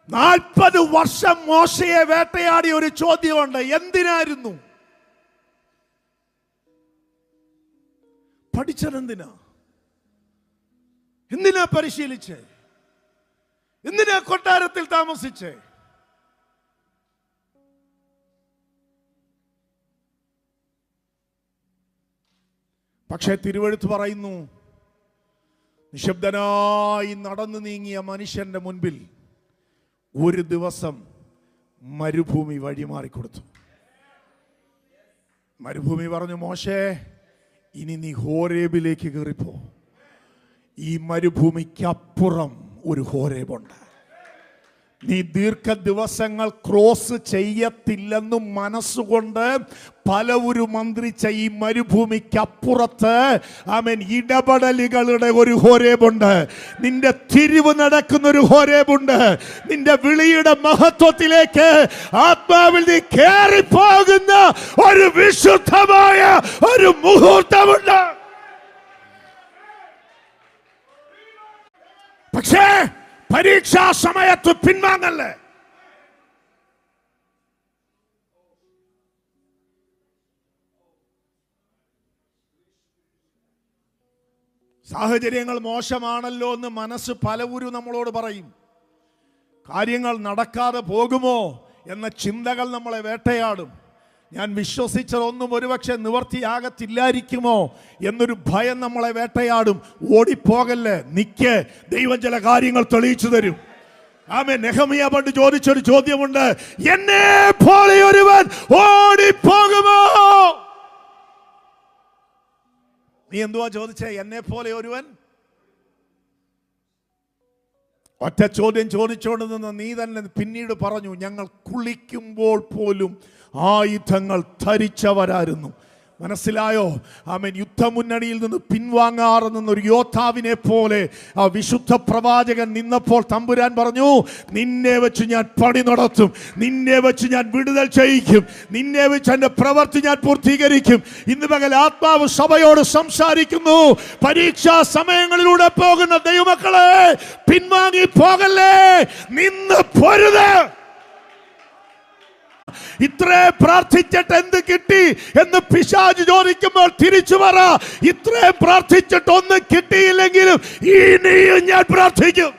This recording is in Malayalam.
40 വർഷം മോശയെ വേട്ടയാടിയ ഒരു ചോദ്യമുണ്ട്. എന്തിനായിരുന്നു? പഠിച്ചതെന്തിനാ? എന്തിനാ പരിശീലിച്ചേ? എന്തിനാ കൊട്ടാരത്തിൽ താമസിച്ചേ? പക്ഷേ തിരുവെഴുത്ത് പറയുന്നു, നിശബ്ദനായി നടന്നു നീങ്ങിയ മനുഷ്യന്റെ മുൻപിൽ ഒരു ദിവസം മരുഭൂമി വഴിമാറിക്കൊടുത്തു. മരുഭൂമി പറഞ്ഞു, മോശേ, ഇനി നീ ഹോരേബിലേക്ക് കയറിപ്പോ. ഈ മരുഭൂമിക്കപ്പുറം ഒരു ഹോരേബുണ്ട്. നീ ദീർഘ ദിവസങ്ങൾ ക്രോസ് ചെയ്യത്തില്ലെന്നും മനസ്സുകൊണ്ട് പലവരും മന്ത്രിച്ച ഈ മരുഭൂമിക്കപ്പുറത്ത് ഇടപെടലുകളുടെ ഒരു ഹോരേബുണ്ട്. നിന്റെ തിരിവ് നടക്കുന്ന ഒരു ഹോരേബുണ്ട്. നിന്റെ വിളിയുടെ മഹത്വത്തിലേക്ക് ആത്മാവിൽ നീ കയറിപ്പോകുന്ന ഒരു വിശുദ്ധമായ ഒരു മുഹൂർത്തമുണ്ട്. പക്ഷേ പരീക്ഷാ സമയത്ത് പിൻവാങ്ങല്ലേ. സാഹചര്യങ്ങൾ മോശമാണല്ലോ എന്ന് മനസ്സ് പലവരും നമ്മളോട് പറയും. കാര്യങ്ങൾ നടക്കാതെ പോകുമോ എന്ന ചിന്തകൾ നമ്മളെ വേട്ടയാടും. ഞാൻ വിശ്വസിച്ചതൊന്നും ഒരുപക്ഷെ നിവർത്തിയാകത്തില്ലായിരിക്കുമോ എന്നൊരു ഭയം നമ്മളെ വേട്ടയാടും. ഓടിപ്പോകല്ലേ, നിക്ക്, ദൈവം ചില കാര്യങ്ങൾ തെളിയിച്ചു തരും. ആമേൻ. നെഹമ്യാ പണ്ട് ചോദിച്ചൊരു ചോദ്യമുണ്ട്, എന്നെ പോലെ ഒരുവൻ ഓടിപ്പോകുമോ? നീ എന്തുവാ ചോദിച്ചേ? എന്നെ പോലെ ഒരുവൻ? ഒറ്റ ചോദ്യം ചോദിച്ചോണ്ട് നിന്ന് നീ തന്നെ പിന്നീട് പറഞ്ഞു, ഞങ്ങൾ കുളിക്കുമ്പോൾ പോലും ആയുധങ്ങൾ ധരിച്ചവരായിരുന്നു. മനസ്സിലായോ? ആമേൻ. യുദ്ധമുന്നണിയിൽ നിന്ന് പിൻവാങ്ങാറ് നിന്നൊരു യോദ്ധാവിനെ പോലെ ആ വിശുദ്ധ പ്രവാചകൻ നിന്നപ്പോൾ തമ്പുരാൻ പറഞ്ഞു, നിന്നെ വെച്ച് ഞാൻ പണി നടത്തും, നിന്നെ വെച്ച് ഞാൻ വിടുതൽ ചെയ്യിക്കും, നിന്നെ വെച്ച് എൻ്റെ പ്രവൃത്തി ഞാൻ പൂർത്തീകരിക്കും. ഇന്ന് പകൽ ആത്മാവ് സഭയോട് സംസാരിക്കുന്നു. പരീക്ഷാ സമയങ്ങളിലൂടെ പോകുന്ന ദൈവമക്കളെ, പിൻവാങ്ങി പോകല്ലേ, നിന്ന് പൊരുത്. ഇത്രേ പ്രാർത്ഥിച്ചിട്ട് എന്ത് കിട്ടി എന്ന് പിശാച് ചോദിക്കുമ്പോൾ തിരിച്ചു പറ, ഇത്രേ പ്രാർത്ഥിച്ചിട്ട് ഒന്നും കിട്ടിയില്ലെങ്കിലും ഇനിയും ഞാൻ പ്രാർത്ഥിക്കും.